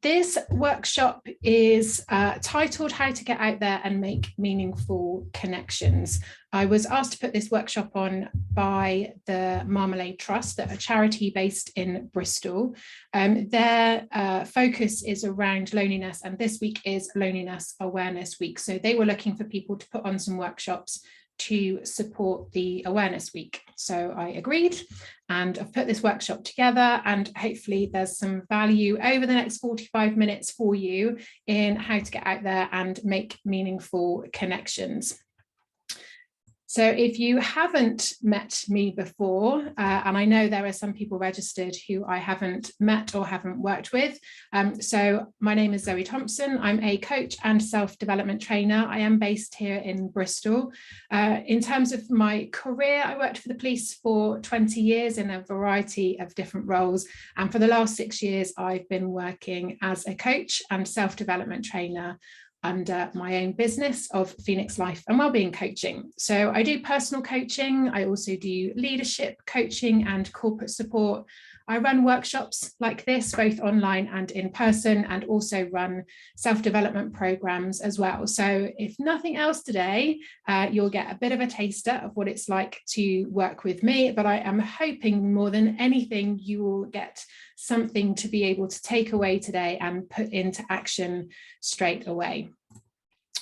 This workshop is titled How to Get Out There and Make Meaningful Connections. I was asked to put this workshop on by the Marmalade Trust, a charity based in Bristol. Their focus is around loneliness, and this week is Loneliness Awareness Week. So they were looking for people to put on some workshops to support the awareness week. So I agreed, and I've put this workshop together, and hopefully there's some value over the next 45 minutes for you in how to get out there and make meaningful connections. So if you haven't met me before, and I know there are some people registered who I haven't met or haven't worked with. So my name is Zoe Thompson. I'm a coach and self-development trainer. I am based here in Bristol. In terms of my career, I worked for the police for 20 years in a variety of different roles. And for the last 6 years, I've been working as a coach and self-development trainer under my own business of Phoenix Life and Wellbeing Coaching. So I do personal coaching. I also do leadership coaching and corporate support. I run workshops like this, both online and in person, and also run self-development programs as well. So if nothing else today, you'll get a bit of a taster of what it's like to work with me, but I am hoping more than anything, you will get something to be able to take away today and put into action straight away.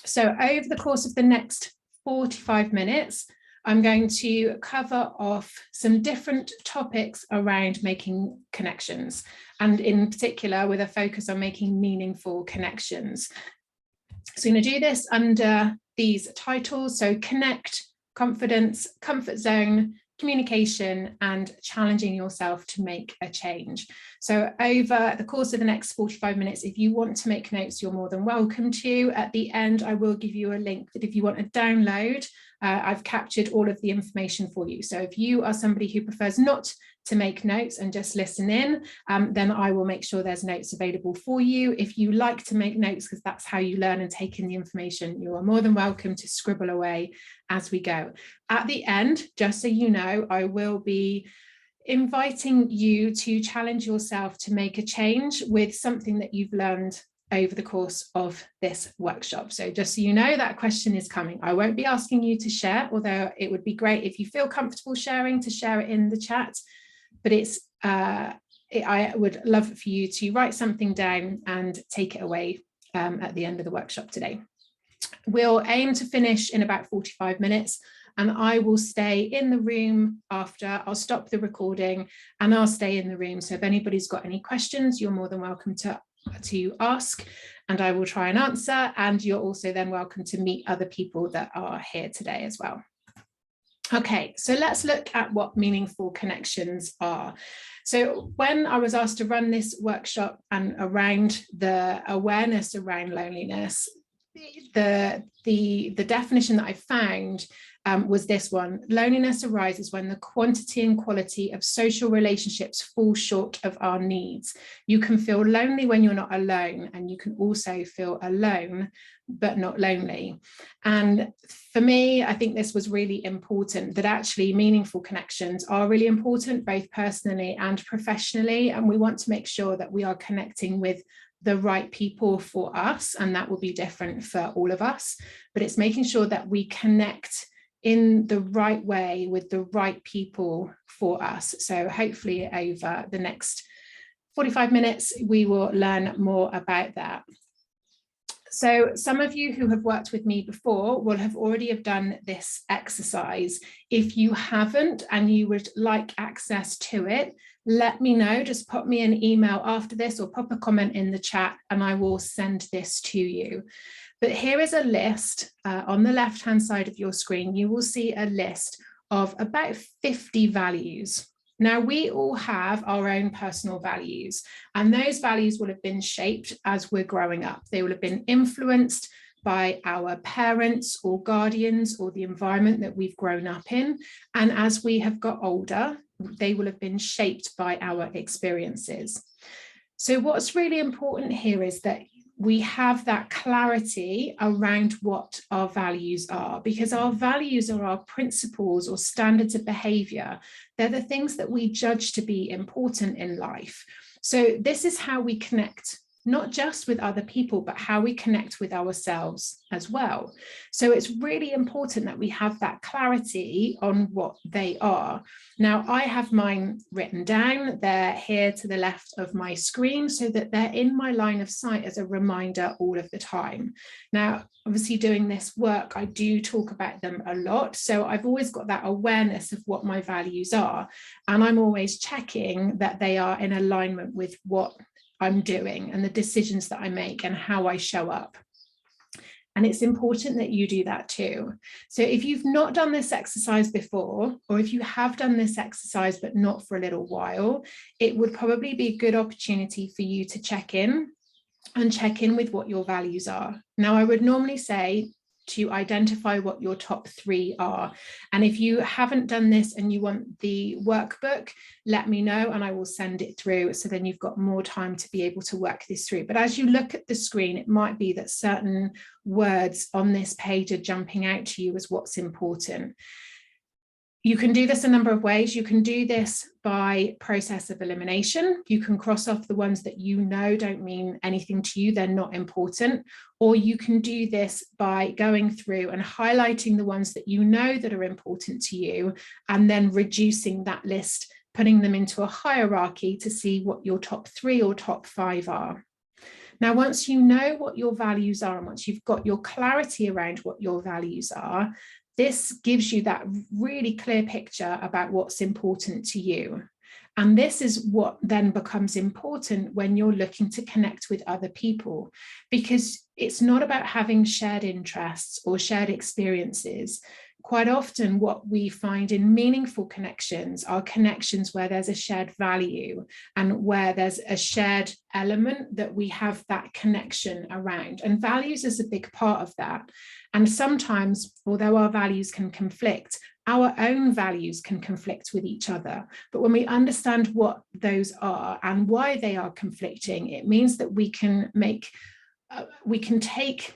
So over the course of the next 45 minutes, I'm going to cover off some different topics around making connections, and in particular with a focus on making meaningful connections. So I'm going to do this under these titles. So connect, confidence, comfort zone, communication, and challenging yourself to make a change. So over the course of the next 45 minutes, if you want to make notes, you're more than welcome to. At the end, I will give you a link that if you want to download, I've captured all of the information for you. So if you are somebody who prefers not to make notes and just listen in, then I will make sure there's notes available for you. If you like to make notes, because that's how you learn and take in the information, you are more than welcome to scribble away as we go. At the end, just so you know, I will be inviting you to challenge yourself to make a change with something that you've learned over the course of this workshop. So just so you know, that question is coming. I won't be asking you to share, although it would be great if you feel comfortable sharing, to share it in the chat. But I would love for you to write something down and take it away at the end of the workshop today. We'll aim to finish in about 45 minutes, and I will stay in the room after. I'll stop the recording and I'll stay in the room. So if anybody's got any questions, you're more than welcome to ask, and I will try and answer. And you're also then welcome to meet other people that are here today as well. Okay, so let's look at what meaningful connections are. So when I was asked to run this workshop and around the awareness around loneliness, the definition that I found was this one: loneliness arises when the quantity and quality of social relationships fall short of our needs. You can feel lonely when you're not alone, and you can also feel alone but not lonely. And for me, I think this was really important, that actually meaningful connections are really important, both personally and professionally, and we want to make sure that we are connecting with the right people for us, and that will be different for all of us, but it's making sure that we connect in the right way with the right people for us. So hopefully over the next 45 minutes, we will learn more about that. So some of you who have worked with me before will have already have done this exercise. If you haven't and you would like access to it, let me know. Just pop me an email after this or pop a comment in the chat and I will send this to you. But here is a list on the left-hand side of your screen. You will see a list of about 50 values. Now, we all have our own personal values, and those values will have been shaped as we're growing up. They will have been influenced by our parents or guardians or the environment that we've grown up in. And as we have got older, they will have been shaped by our experiences. So what's really important here is that we have that clarity around what our values are, because our values are our principles or standards of behavior. They're the things that we judge to be important in life. So this is how we connect not just with other people, but how we connect with ourselves as well. So it's really important that we have that clarity on what they are. Now, I have mine written down. They're here to the left of my screen so that they're in my line of sight as a reminder all of the time. Now, obviously doing this work, I do talk about them a lot. So I've always got that awareness of what my values are. And I'm always checking that they are in alignment with what I'm doing and the decisions that I make and how I show up. And it's important that you do that too. So if you've not done this exercise before, or if you have done this exercise but not for a little while, it would probably be a good opportunity for you to check in with what your values are. Now, I would normally say to identify what your top 3 are. And if you haven't done this and you want the workbook, let me know and I will send it through. So then you've got more time to be able to work this through. But as you look at the screen, it might be that certain words on this page are jumping out to you as what's important. You can do this a number of ways. You can do this by process of elimination. You can cross off the ones that you know don't mean anything to you, they're not important. Or you can do this by going through and highlighting the ones that you know that are important to you, and then reducing that list, putting them into a hierarchy to see what your top 3 or top 5 are. Now, once you know what your values are and once you've got your clarity around what your values are, this gives you that really clear picture about what's important to you. And this is what then becomes important when you're looking to connect with other people, because it's not about having shared interests or shared experiences. Quite often what we find in meaningful connections are connections where there's a shared value and where there's a shared element that we have that connection around. And values is a big part of that. And sometimes, although our values can conflict, our own values can conflict with each other. But when we understand what those are and why they are conflicting, it means that we can take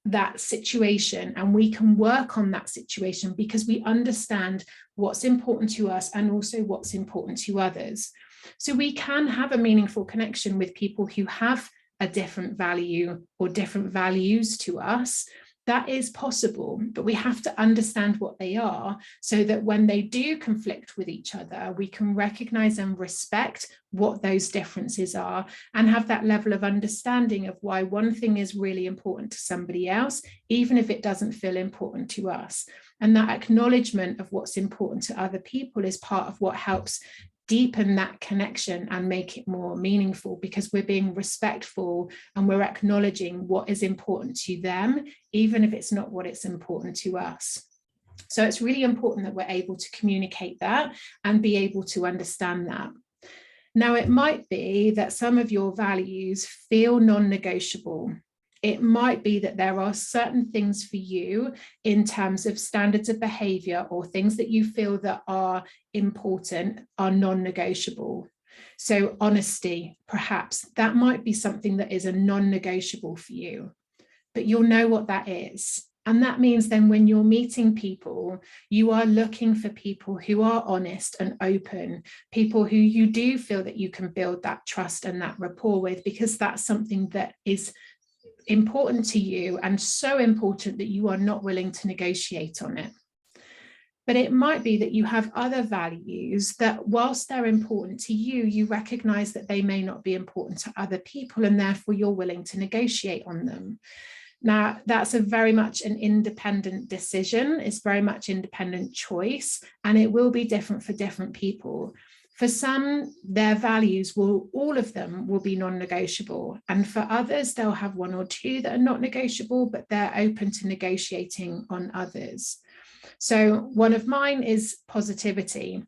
that situation and we can work on that situation because we understand what's important to us and also what's important to others. So we can have a meaningful connection with people who have a different value or different values to us. That is possible, but we have to understand what they are so that when they do conflict with each other, we can recognize and respect what those differences are and have that level of understanding of why one thing is really important to somebody else, even if it doesn't feel important to us. And that acknowledgement of what's important to other people is part of what helps deepen that connection and make it more meaningful, because we're being respectful and we're acknowledging what is important to them, even if it's not what is important to us. So it's really important that we're able to communicate that and be able to understand that. Now, it might be that some of your values feel non-negotiable. It might be that there are certain things for you in terms of standards of behavior or things that you feel that are important are non-negotiable. So honesty, perhaps, that might be something that is a non-negotiable for you, but you'll know what that is. And that means then when you're meeting people, you are looking for people who are honest and open, people who you do feel that you can build that trust and that rapport with, because that's something that is important to you and so important that you are not willing to negotiate on it. But it might be that you have other values that, whilst they're important to you, you recognize that they may not be important to other people, and therefore you're willing to negotiate on them. Now, that's a very much an independent decision. It's very much independent choice, and it will be different for different people. For some, their values all of them will be non-negotiable. And for others, they'll have 1 or 2 that are not negotiable, but they're open to negotiating on others. So one of mine is positivity.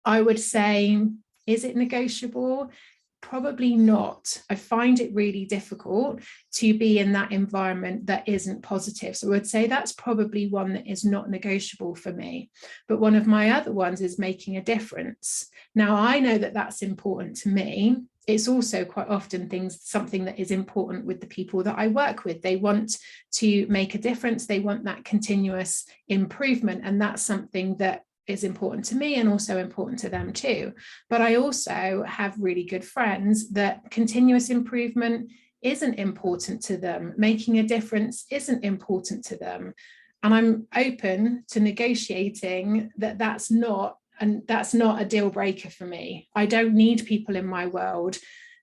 I would say, is it negotiable? Probably not. I find it really difficult to be in that environment that isn't positive. So I would say that's probably one that is not negotiable for me. But one of my other ones is making a difference. Now, I know that that's important to me. It's also quite often something that is important with the people that I work with. They want to make a difference. They want that continuous improvement. And that's something that is important to me and also important to them too. But I also have really good friends that continuous improvement isn't important to them. Making a difference isn't important to them. And I'm open to negotiating that that's not a deal breaker for me. I don't need people in my world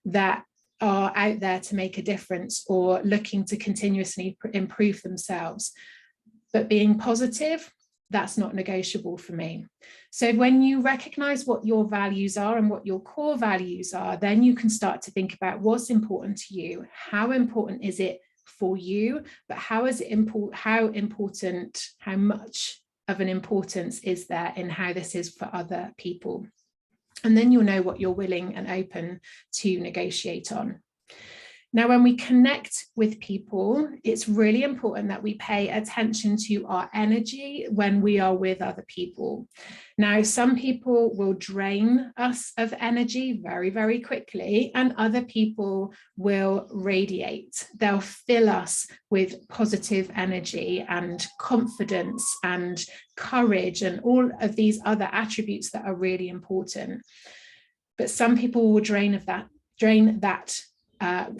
that are out there to make a difference or looking to continuously improve themselves. But being positive, that's not negotiable for me. So when you recognize what your values are and what your core values are, then you can start to think about what's important to you. How important is it for you? But how is it important, how much of an importance is there in how this is for other people? And then you'll know what you're willing and open to negotiate on. Now, when we connect with people, it's really important that we pay attention to our energy when we are with other people. Now, some people will drain us of energy very, very quickly, and other people will radiate. They'll fill us with positive energy and confidence and courage and all of these other attributes that are really important. But some people will drain that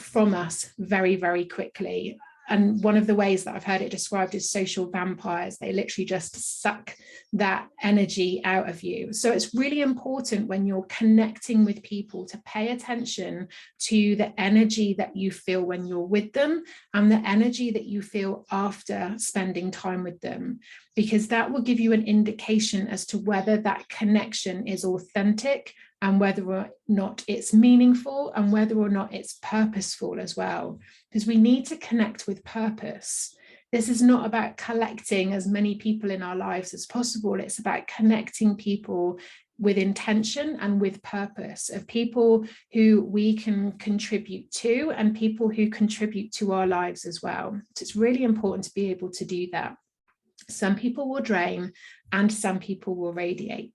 from us very, very quickly. And one of the ways that I've heard it described is social vampires. They literally just suck that energy out of you. So it's really important when you're connecting with people to pay attention to the energy that you feel when you're with them and the energy that you feel after spending time with them, because that will give you an indication as to whether that connection is authentic and whether or not it's meaningful and whether or not it's purposeful as well, because we need to connect with purpose. This is not about collecting as many people in our lives as possible. It's about connecting people with intention and with purpose, of people who we can contribute to and people who contribute to our lives as well. So it's really important to be able to do that. Some people will drain and some people will radiate.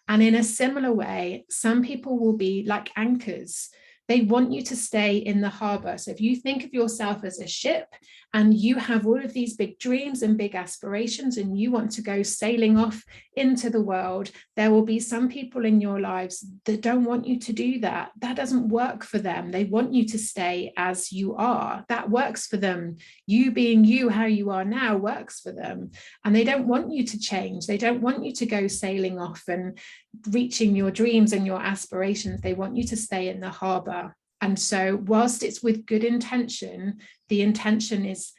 And in a similar way, some people will be like anchors. They want you to stay in the harbor. So if you think of yourself as a ship and you have all of these big dreams and big aspirations and you want to go sailing off into the world, there will be some people in your lives that don't want you to do that. That doesn't work for them. They want you to stay as you are. That works for them. You being you, how you are now, works for them. And they don't want you to change. They don't want you to go sailing off and reaching your dreams and your aspirations. They want you to stay in the harbor. And so whilst it's with good intention, the intention is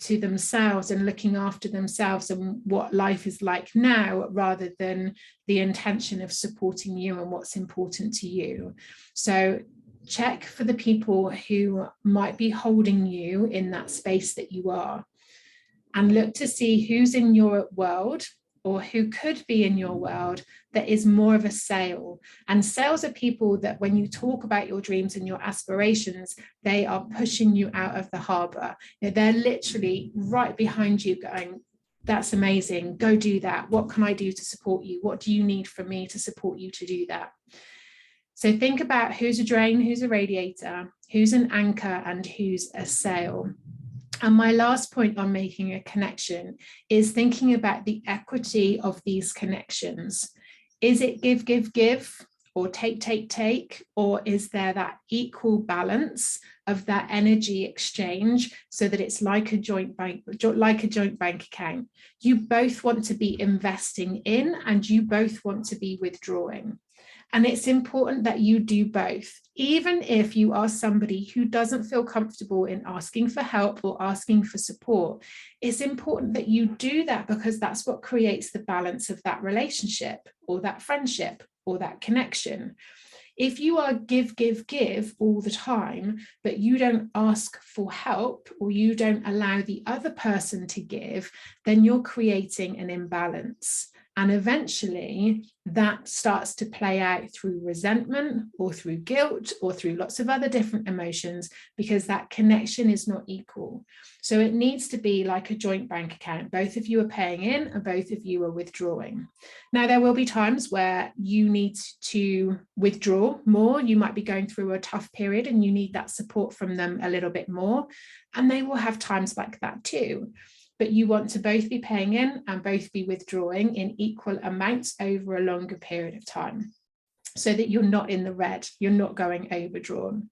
to themselves and looking after themselves and what life is like now, rather than the intention of supporting you and what's important to you. So check for the people who might be holding you in that space that you are, and look to see who's in your world or who could be in your world that is more of a sail. And sails are people that when you talk about your dreams and your aspirations, they are pushing you out of the harbor. They're literally right behind you going, that's amazing, go do that. What can I do to support you? What do you need from me to support you to do that? So think about who's a drain, who's a radiator, who's an anchor, and who's a sail. And my last point on making a connection is thinking about the equity of these connections. Is it give, give, give, or take, take, take? Or is there that equal balance of that energy exchange so that it's like a joint bank account? You both want to be investing in and you both want to be withdrawing. And it's important that you do both, even if you are somebody who doesn't feel comfortable in asking for help or asking for support. It's important that you do that because that's what creates the balance of that relationship or that friendship or that connection. If you are give, give, give all the time, but you don't ask for help or you don't allow the other person to give, then you're creating an imbalance. And eventually that starts to play out through resentment or through guilt or through lots of other different emotions, because that connection is not equal. So it needs to be like a joint bank account. Both of you are paying in and both of you are withdrawing. Now, there will be times where you need to withdraw more. You might be going through a tough period and you need that support from them a little bit more. And they will have times like that too. but you want to both be paying in and both be withdrawing in equal amounts over a longer period of time, so that you're not in the red, you're not going overdrawn.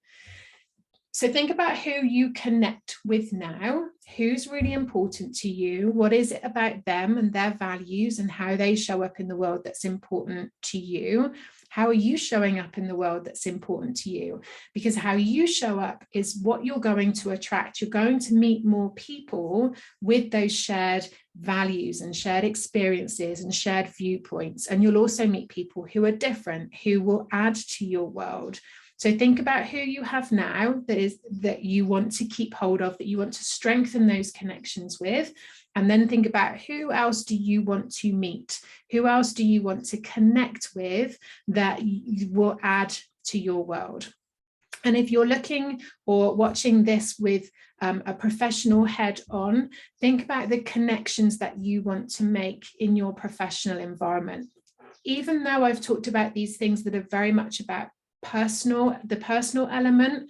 So think about who you connect with now, who's really important to you, what is it about them and their values and how they show up in the world that's important to you. How are you showing up in the world that's important to you? Because how you show up is what you're going to attract. You're going to meet more people with those shared values and shared experiences and shared viewpoints. And you'll also meet people who are different, who will add to your world. So think about who you have now that you want to keep hold of, that you want to strengthen those connections with. And then think about who else do you want to meet? Who else do you want to connect with that will add to your world? And if you're looking or watching this with a professional head on, think about the connections that you want to make in your professional environment. Even though I've talked about these things that are very much about the personal element,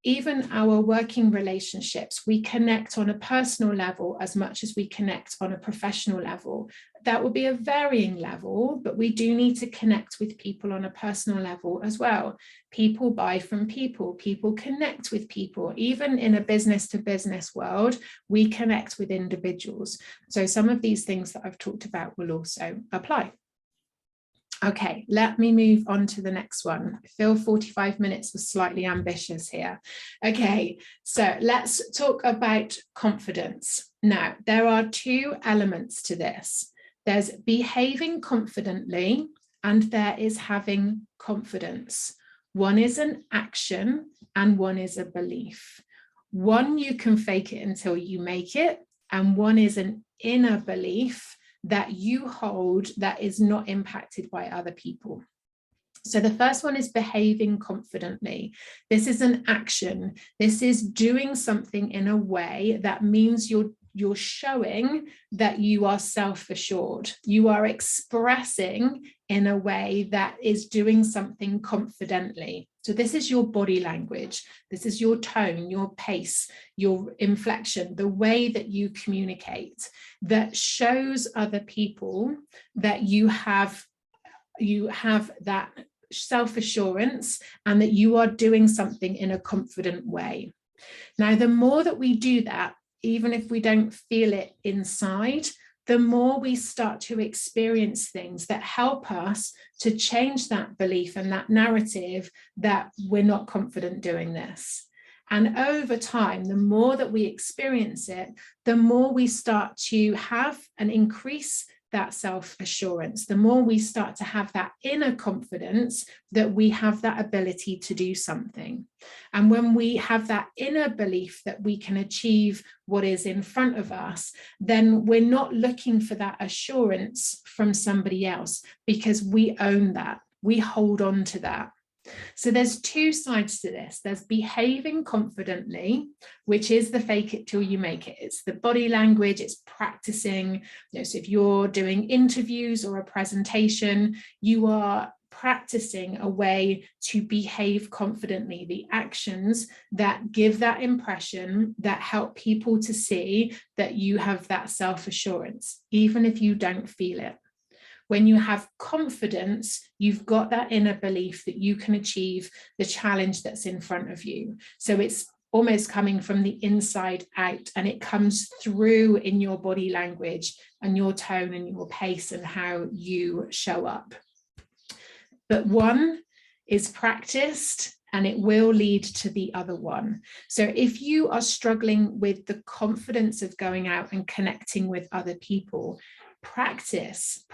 even our working relationships, we connect on a personal level as much as we connect on a professional level. That will be a varying level, but we do need to connect with people on a personal level as well. People buy from people, people connect with people. Even in a business to business world, we connect with individuals. So some of these things that I've talked about will also apply. Okay, let me move on to the next one. I feel 45 minutes was slightly ambitious here. Okay, so let's talk about confidence. Now, there are two elements to this. There's behaving confidently and there is having confidence. One is an action and one is a belief. One, you can fake it until you make it, and one is an inner belief that you hold that is not impacted by other people. So the first one is behaving confidently. This is an action. This is doing something in a way that means you're showing that you are self-assured. You are expressing in a way that is doing something confidently. So this is your body language. This is your tone, your pace, your inflection, the way that you communicate that shows other people that you have that self-assurance and that you are doing something in a confident way. Now, the more that we do that, even if we don't feel it inside, the more we start to experience things that help us to change that belief and that narrative that we're not confident doing this. And over time, the more that we experience it, the more we start to have and increase that self-assurance, the more we start to have that inner confidence that we have that ability to do something. And when we have that inner belief that we can achieve what is in front of us, then we're not looking for that assurance from somebody else because we own that, we hold on to that. So there's two sides to this. There's behaving confidently, which is the fake it till you make it. It's the body language, it's practicing. So if you're doing interviews or a presentation, you are practicing a way to behave confidently, the actions that give that impression that help people to see that you have that self-assurance, even if you don't feel it. When you have confidence, you've got that inner belief that you can achieve the challenge that's in front of you. So it's almost coming from the inside out, and it comes through in your body language and your tone and your pace and how you show up. But one is practiced and it will lead to the other one. So if you are struggling with the confidence of going out and connecting with other people, practice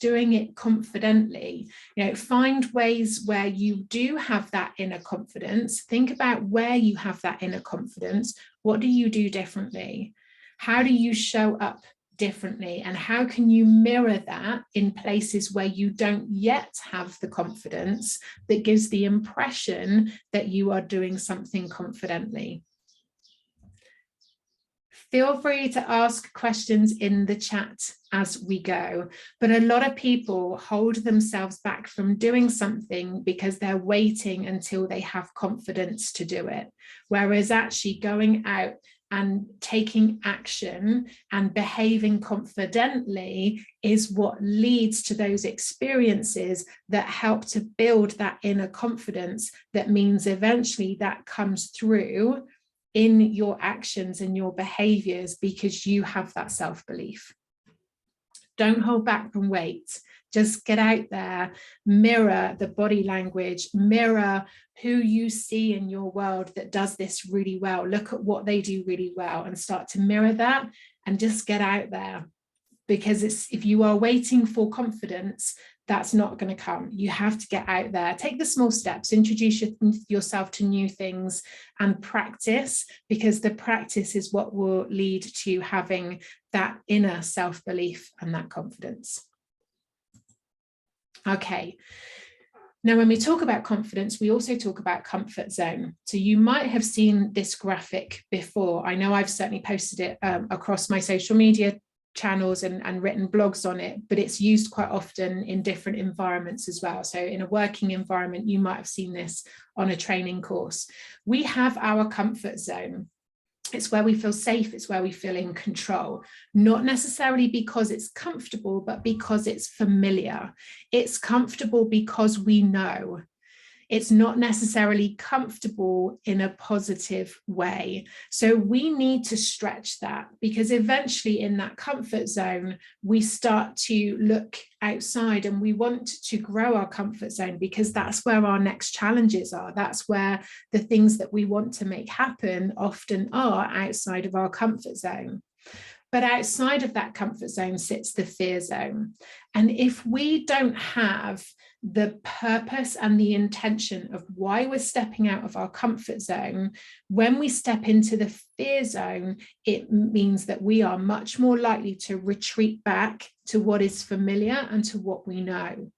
doing it confidently. Find ways where you do have that inner confidence. Think about where you have that inner confidence. What do you do differently? How do you show up differently? And how can you mirror that in places where you don't yet have the confidence that gives the impression that you are doing something confidently? Feel free to ask questions in the chat as we go, but a lot of people hold themselves back from doing something because they're waiting until they have confidence to do it. Whereas actually going out and taking action and behaving confidently is what leads to those experiences that help to build that inner confidence, that means eventually that comes through in your actions and your behaviors because you have that self-belief. Don't hold back and wait. Just get out there, mirror the body language, mirror who you see in your world that does this really well. Look at what they do really well and start to mirror that, and just get out there. Because if you are waiting for confidence, that's not going to come. You have to get out there, take the small steps, introduce yourself to new things and practice, because the practice is what will lead to having that inner self-belief and that confidence. Okay. Now, when we talk about confidence, we also talk about comfort zone. So you might have seen this graphic before. I know I've certainly posted it across my social media channels and written blogs on it, but it's used quite often in different environments as well. So in a working environment, you might have seen this on a training course. We have our comfort zone. It's where we feel safe, it's where we feel in control, not necessarily because it's comfortable, but because it's familiar. It's comfortable because we know. It's not necessarily comfortable in a positive way. So we need to stretch that, because eventually in that comfort zone, we start to look outside and we want to grow our comfort zone, because that's where our next challenges are. That's where the things that we want to make happen often are outside of our comfort zone. But outside of that comfort zone sits the fear zone. And if we don't have the purpose and the intention of why we're stepping out of our comfort zone, when we step into the fear zone, it means that we are much more likely to retreat back to what is familiar and to what we know.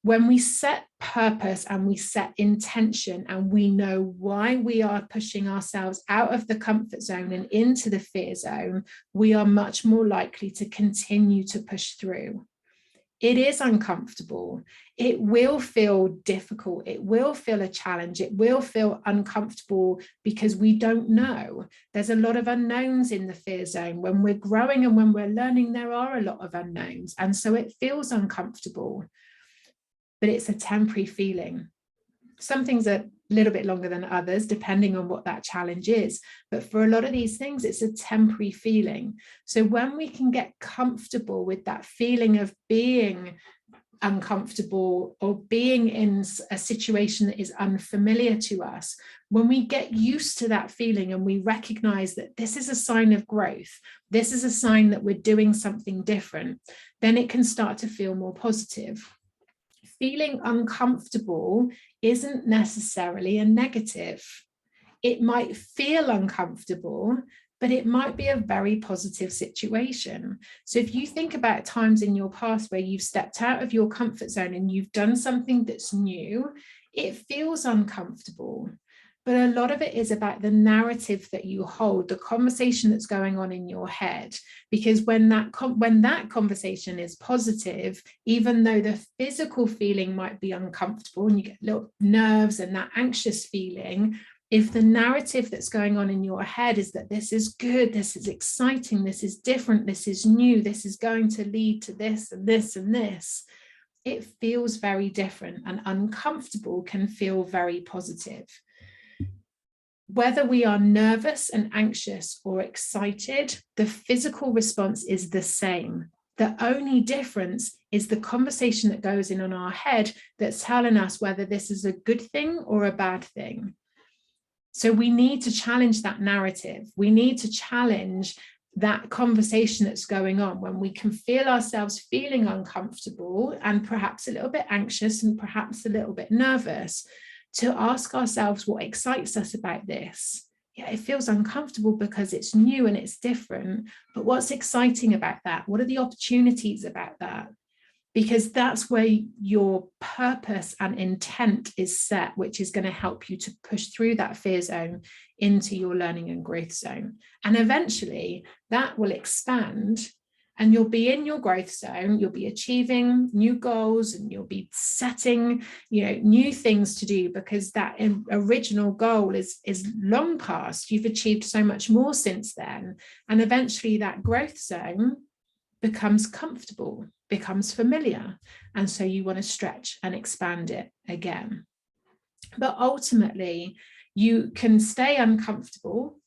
When we set purpose and we set intention and we know why we are pushing ourselves out of the comfort zone and into the fear zone, we are much more likely to continue to push through. It is uncomfortable. It will feel difficult. It will feel a challenge. It will feel uncomfortable because we don't know. There's a lot of unknowns in the fear zone. When we're growing and when we're learning, there are a lot of unknowns. And so it feels uncomfortable. But it's a temporary feeling. Some things are a little bit longer than others, depending on what that challenge is. But for a lot of these things, it's a temporary feeling. So when we can get comfortable with that feeling of being uncomfortable or being in a situation that is unfamiliar to us, when we get used to that feeling and we recognize that this is a sign of growth, this is a sign that we're doing something different, then it can start to feel more positive. Feeling uncomfortable isn't necessarily a negative. It might feel uncomfortable, but it might be a very positive situation. So if you think about times in your past where you've stepped out of your comfort zone and you've done something that's new, it feels uncomfortable. But a lot of it is about the narrative that you hold, the conversation that's going on in your head. Because when that conversation is positive, even though the physical feeling might be uncomfortable and you get little nerves and that anxious feeling, if the narrative that's going on in your head is that this is good, this is exciting, this is different, this is new, this is going to lead to this and this and this, it feels very different, and uncomfortable can feel very positive. Whether we are nervous and anxious or excited, the physical response is the same. The only difference is the conversation that goes in our head that's telling us whether this is a good thing or a bad thing. So we need to challenge that narrative. We need to challenge that conversation that's going on when we can feel ourselves feeling uncomfortable and perhaps a little bit anxious and perhaps a little bit nervous, to ask ourselves what excites us about this. Yeah, it feels uncomfortable because it's new and it's different, but what's exciting about that? What are the opportunities about that? because that's where your purpose and intent is set, which is going to help you to push through that fear zone into your learning and growth zone. And eventually that will expand, and you'll be in your growth zone, you'll be achieving new goals, and you'll be setting, new things to do, because that original goal is long past. You've achieved so much more since then. And eventually that growth zone becomes comfortable, becomes familiar. And so you want to stretch and expand it again. But ultimately, you can stay uncomfortable,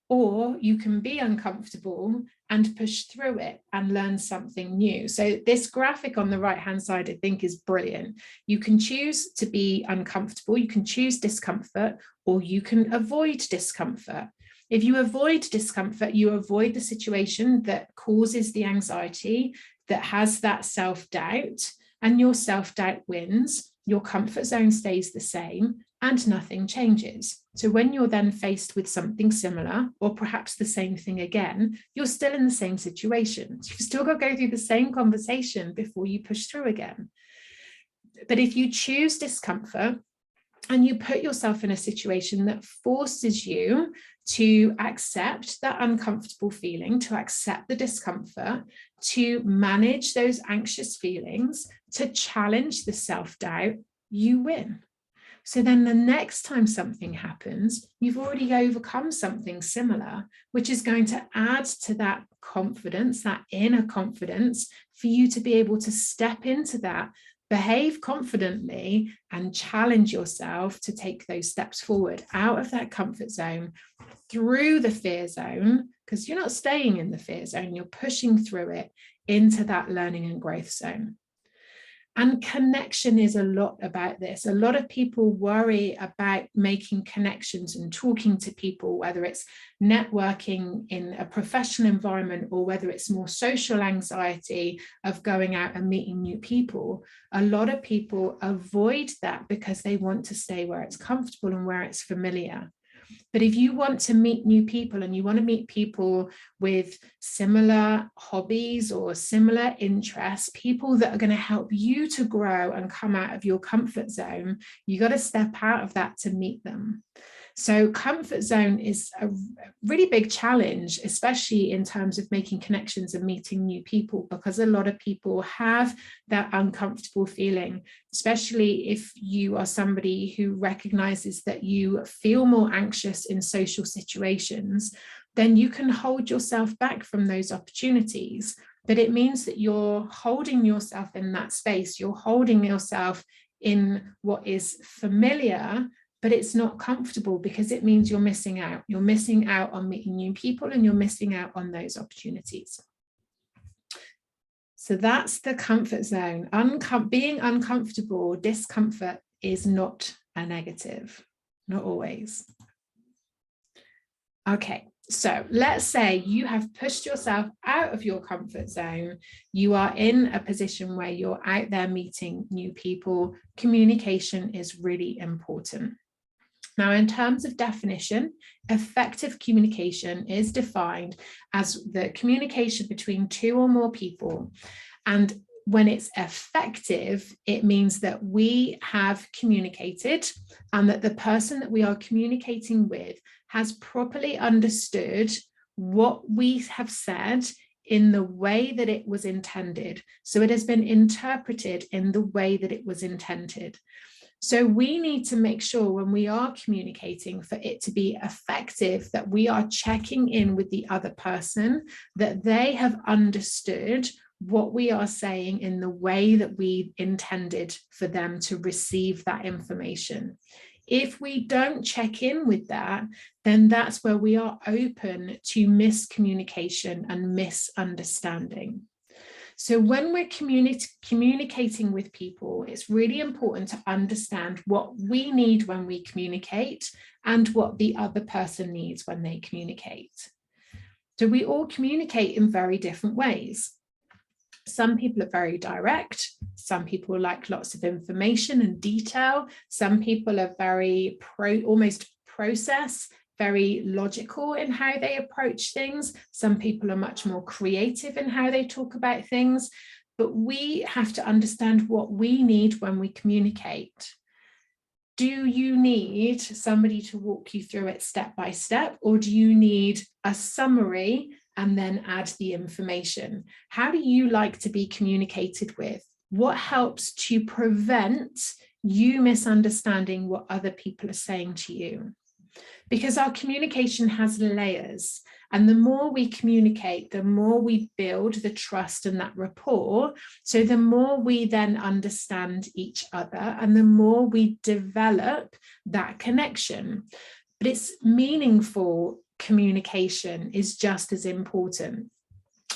or you can be uncomfortable and push through it and learn something new. So this graphic on the right-hand side, I think, is brilliant. You can choose to be uncomfortable, you can choose discomfort, or you can avoid discomfort. If you avoid discomfort, you avoid the situation that causes the anxiety, that has that self-doubt, and your self-doubt wins. Your comfort zone stays the same and nothing changes. So when you're then faced with something similar, or perhaps the same thing again, you're still in the same situation. You've still got to go through the same conversation before you push through again. But if you choose discomfort, and you put yourself in a situation that forces you to accept that uncomfortable feeling, to accept the discomfort, to manage those anxious feelings, to challenge the self-doubt, you win. So then the next time something happens, you've already overcome something similar, which is going to add to that confidence, that inner confidence, for you to be able to step into that, behave confidently, and challenge yourself to take those steps forward out of that comfort zone, through the fear zone, because you're not staying in the fear zone, you're pushing through it into that learning and growth zone. And connection is a lot about this. A lot of people worry about making connections and talking to people, whether it's networking in a professional environment or whether it's more social anxiety of going out and meeting new people. A lot of people avoid that because they want to stay where it's comfortable and where it's familiar. But if you want to meet new people, and you want to meet people with similar hobbies or similar interests, people that are going to help you to grow and come out of your comfort zone, you got to step out of that to meet them. So comfort zone is a really big challenge, especially in terms of making connections and meeting new people, because a lot of people have that uncomfortable feeling, especially if you are somebody who recognizes that you feel more anxious in social situations, then you can hold yourself back from those opportunities. But it means that you're holding yourself in that space, you're holding yourself in what is familiar, but it's not comfortable, because it means you're missing out. You're missing out on meeting new people, and you're missing out on those opportunities. So that's the comfort zone. Being uncomfortable, discomfort is not a negative, not always. Okay, so let's say you have pushed yourself out of your comfort zone. You are in a position where you're out there meeting new people. Communication is really important. Now, in terms of definition, effective communication is defined as the communication between two or more people. And when it's effective, it means that we have communicated, and that the person that we are communicating with has properly understood what we have said in the way that it was intended. So it has been interpreted in the way that it was intended. So we need to make sure when we are communicating, for it to be effective, that we are checking in with the other person, that they have understood what we are saying in the way that we intended for them to receive that information. If we don't check in with that, then that's where we are open to miscommunication and misunderstanding. So when we're communicating with people, it's really important to understand what we need when we communicate and what the other person needs when they communicate. So we all communicate in very different ways. Some people are very direct. Some people like lots of information and detail. Some people are very almost process, very logical in how they approach things. Some people are much more creative in how they talk about things. but we have to understand what we need when we communicate. Do you need somebody to walk you through it step by step, or do you need a summary and then add the information? How do you like to be communicated with? What helps to prevent you misunderstanding what other people are saying to you? Because our communication has layers, and the more we communicate, the more we build the trust and that rapport. So the more we then understand each other, and the more we develop that connection. But it's meaningful communication is just as important.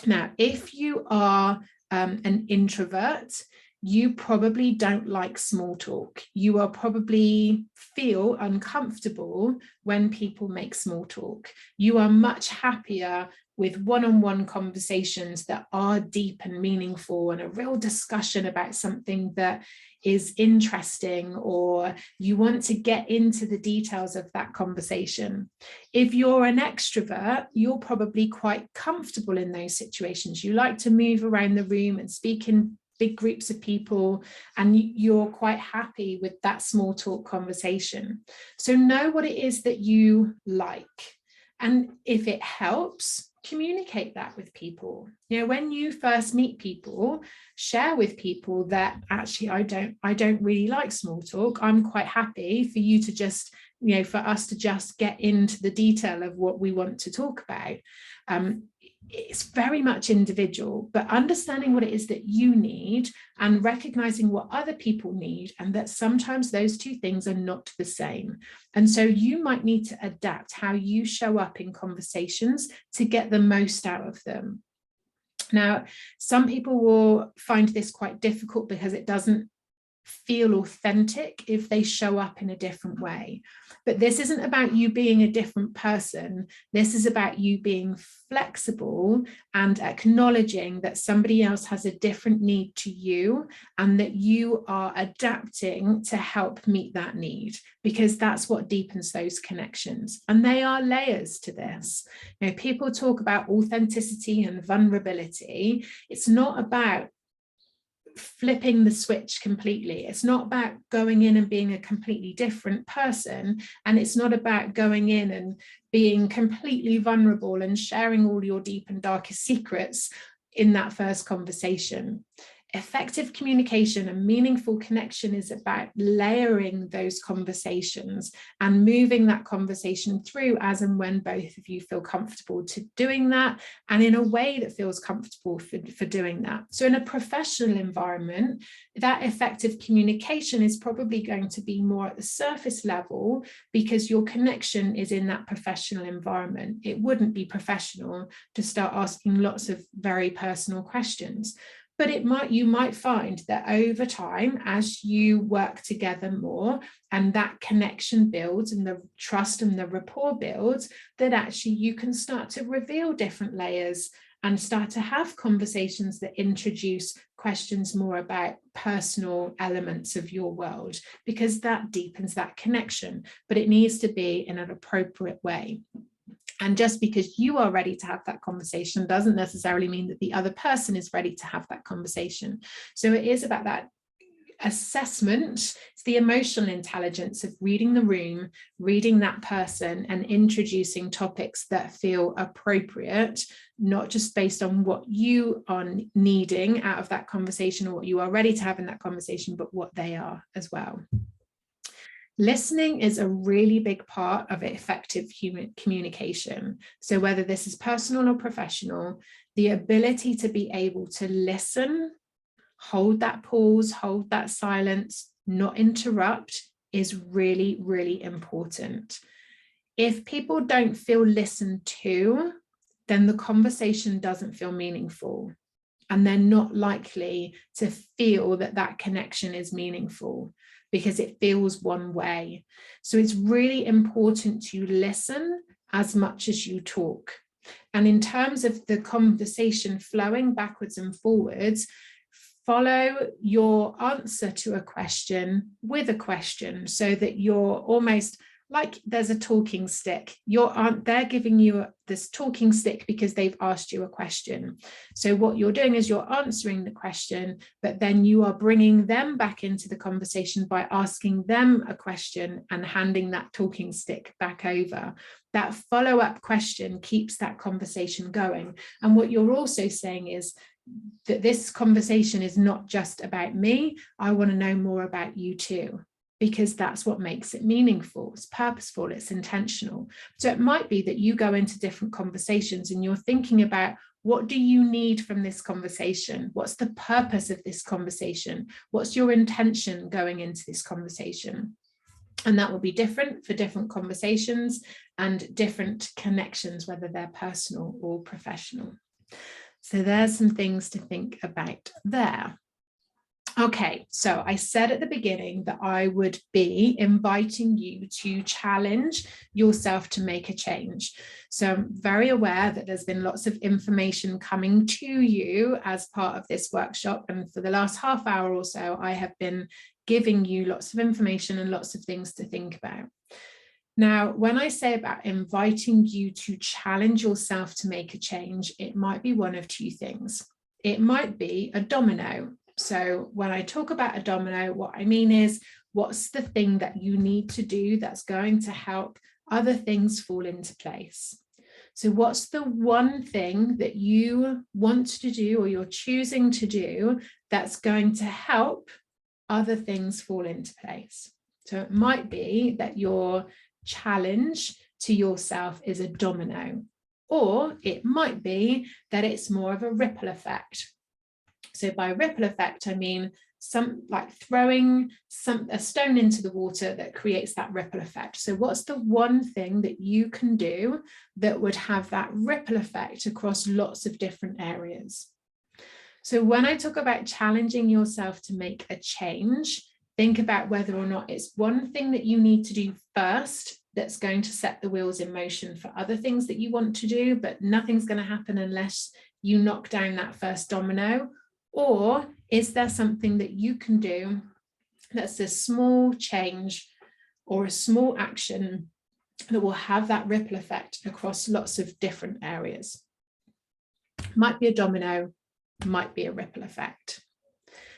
Now, if you are an introvert, you probably don't like small talk. You will probably feel uncomfortable when people make small talk. You are much happier with one-on-one conversations that are deep and meaningful, and a real discussion about something that is interesting, or you want to get into the details of that conversation. If you're an extrovert, you're probably quite comfortable in those situations. You like to move around the room and speak in big groups of people, and you're quite happy with that small talk conversation. So know what it is that you like, and if it helps, communicate that with people. You know, when you first meet people, share with people that actually I don't really like small talk. I'm quite happy for you to just, you know, for us to just get into the detail of what we want to talk about. It's very much individual, but understanding what it is that you need and recognizing what other people need, and that sometimes those two things are not the same. And so you might need to adapt how you show up in conversations to get the most out of them. Now, some people will find this quite difficult because it doesn't feel authentic if they show up in a different way. But this isn't about you being a different person. This is about you being flexible and acknowledging that somebody else has a different need to you, and that you are adapting to help meet that need, because that's what deepens those connections. And they are layers to this. You know, people talk about authenticity and vulnerability. It's not about flipping the switch completely. It's not about going in and being a completely different person, and it's not about going in and being completely vulnerable and sharing all your deep and darkest secrets in that first conversation. Effective communication and meaningful connection is about layering those conversations and moving that conversation through as and when both of you feel comfortable to doing that, and in a way that feels comfortable for doing that. So in a professional environment, that effective communication is probably going to be more at the surface level, because your connection is in that professional environment. It wouldn't be professional to start asking lots of very personal questions. But you might find that over time, as you work together more and that connection builds and the trust and the rapport builds, that actually you can start to reveal different layers and start to have conversations that introduce questions more about personal elements of your world, because that deepens that connection. But it needs to be in an appropriate way. And just because you are ready to have that conversation doesn't necessarily mean that the other person is ready to have that conversation. So it is about that assessment. It's the emotional intelligence of reading the room, reading that person, and introducing topics that feel appropriate, not just based on what you are needing out of that conversation or what you are ready to have in that conversation, but what they are as well. Listening is a really big part of effective human communication. So whether this is personal or professional, the ability to be able to listen, hold that pause, hold that silence, not interrupt, is really, really important. If people don't feel listened to, then the conversation doesn't feel meaningful, and they're not likely to feel that that connection is meaningful, because it feels one way. So it's really important to listen as much as you talk. And in terms of the conversation flowing backwards and forwards, follow your answer to a question with a question, so that you're almost like there's a talking stick. They're giving you this talking stick because they've asked you a question. So what you're doing is you're answering the question, but then you are bringing them back into the conversation by asking them a question and handing that talking stick back over. That follow-up question keeps that conversation going. And what you're also saying is that this conversation is not just about me. I want to know more about you too, because that's what makes it meaningful. It's purposeful, it's intentional. So it might be that you go into different conversations and you're thinking about, what do you need from this conversation? What's the purpose of this conversation? What's your intention going into this conversation? And that will be different for different conversations and different connections, whether they're personal or professional. So there's some things to think about there. Okay, so I said at the beginning that I would be inviting you to challenge yourself to make a change. So I'm very aware that there's been lots of information coming to you as part of this workshop. And for the last half hour or so, I have been giving you lots of information and lots of things to think about. Now, when I say about inviting you to challenge yourself to make a change, it might be one of two things. It might be a domino. So when I talk about a domino, what I mean is, what's the thing that you need to do that's going to help other things fall into place? So what's the one thing that you want to do or you're choosing to do that's going to help other things fall into place? So it might be that your challenge to yourself is a domino, or it might be that it's more of a ripple effect. So by ripple effect, I mean like throwing a stone into the water that creates that ripple effect. So what's the one thing that you can do that would have that ripple effect across lots of different areas? So when I talk about challenging yourself to make a change, think about whether or not it's one thing that you need to do first that's going to set the wheels in motion for other things that you want to do, but nothing's going to happen unless you knock down that first domino. Or is there something that you can do that's a small change or a small action that will have that ripple effect across lots of different areas? Might be a domino, might be a ripple effect.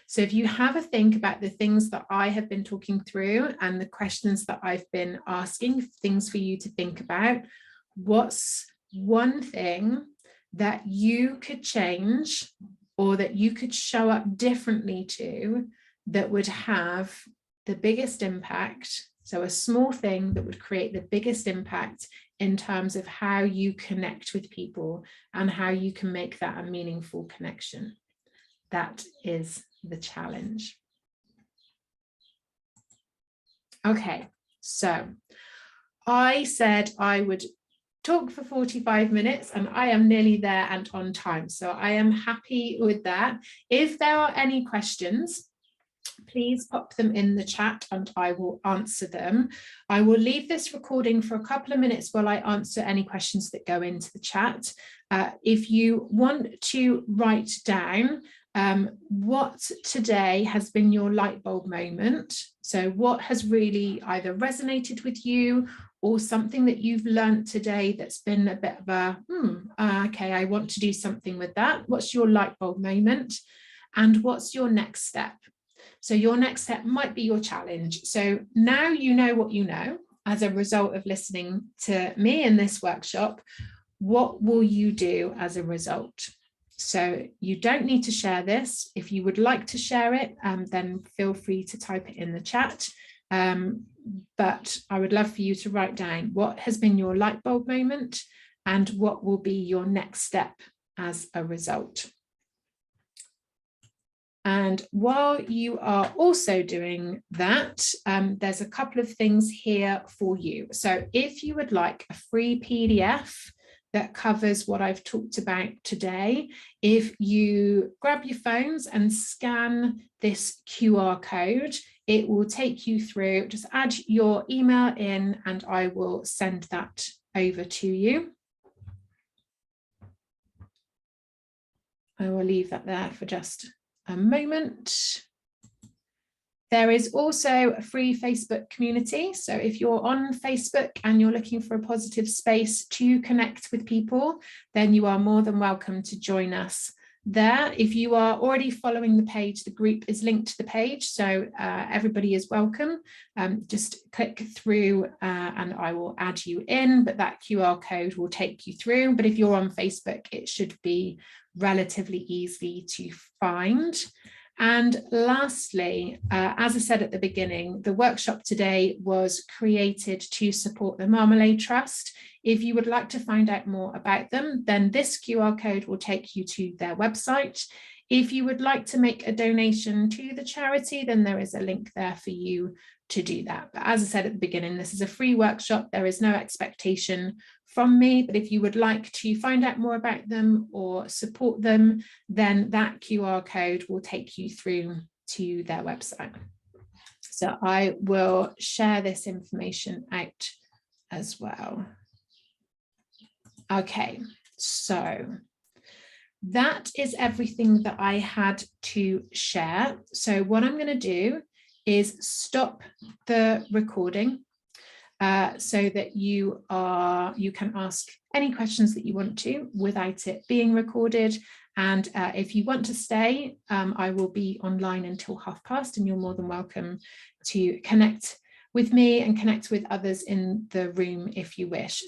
So if you have a think about the things that I have been talking through and the questions that I've been asking, things for you to think about, what's one thing that you could change or that you could show up differently to that would have the biggest impact? So a small thing that would create the biggest impact in terms of how you connect with people and how you can make that a meaningful connection. That is the challenge. Okay, so I said I would talk for 45 minutes and I am nearly there and on time. So I am happy with that. If there are any questions, please pop them in the chat and I will answer them. I will leave this recording for a couple of minutes while I answer any questions that go into the chat. If you want to write down what today has been your light bulb moment, so what has really either resonated with you or something that you've learned today that's been a bit of a, okay, I want to do something with that. What's your light bulb moment? And what's your next step? So your next step might be your challenge. So now you know what you know as a result of listening to me in this workshop. What will you do as a result? So you don't need to share this. If you would like to share it, then feel free to type it in the chat. But I would love for you to write down what has been your light bulb moment and what will be your next step as a result. And while you are also doing that, there's a couple of things here for you. So if you would like a free PDF that covers what I've talked about today, if you grab your phones and scan this QR code, it will take you through. Just add your email in and I will send that over to you. I will leave that there for just a moment. There is also a free Facebook community. So if you're on Facebook and you're looking for a positive space to connect with people, then you are more than welcome to join us there. If you are already following the page, the group is linked to the page, so everybody is welcome. Just click through and I will add you in, but that QR code will take you through. But if you're on Facebook, it should be relatively easy to find. And lastly, as I said at the beginning, the workshop today was created to support the Marmalade Trust. If you would like to find out more about them, then this QR code will take you to their website. If you would like to make a donation to the charity, then there is a link there for you to do that. But as I said at the beginning, this is a free workshop. There is no expectation from me, but if you would like to find out more about them or support them, then that QR code will take you through to their website. So I will share this information out as well. Okay, so that is everything that I had to share. So what I'm going to do is stop the recording so that you can ask any questions that you want to without it being recorded. And if you want to stay, I will be online until past, and you're more than welcome to connect with me and connect with others in the room if you wish.